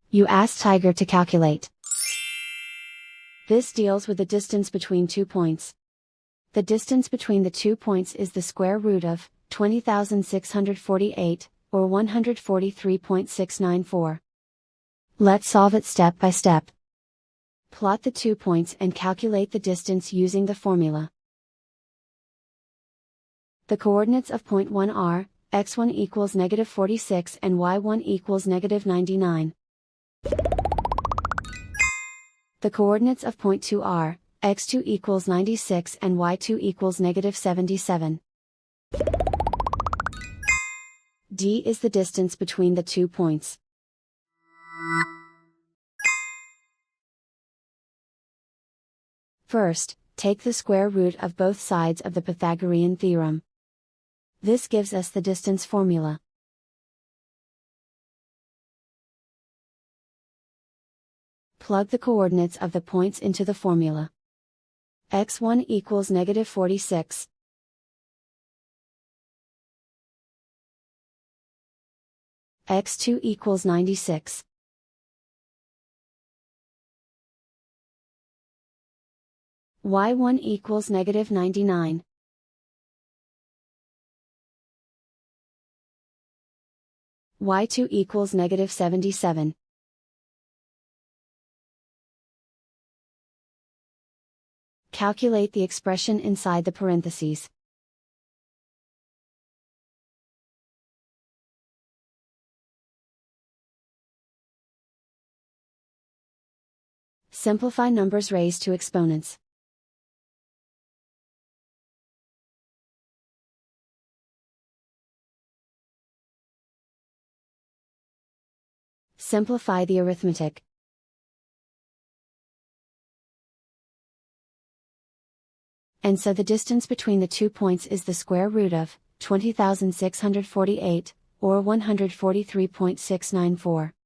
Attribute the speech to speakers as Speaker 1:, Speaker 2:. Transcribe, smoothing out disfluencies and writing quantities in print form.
Speaker 1: You ask Tiger to calculate. This deals with the distance between 2 points. The distance between the 2 points is the square root of 20,648, or 143.694. Let's solve it step by step. Plot the 2 points and calculate the distance using the formula. The coordinates of point 1 are, x1 equals -46 and y1 equals -99. The coordinates of point 2 are, x2 equals 96 and y2 equals -77. D is the distance between the 2 points. First, take the square root of both sides of the Pythagorean theorem. This gives us the distance formula. Plug the coordinates of the points into the formula. x1 equals -46. x2 equals 96. y1 equals -99. y2 equals -77. Calculate the expression inside the parentheses. Simplify numbers raised to exponents. Simplify the arithmetic. And so the distance between the 2 points is the square root of 20,648, or 143.694.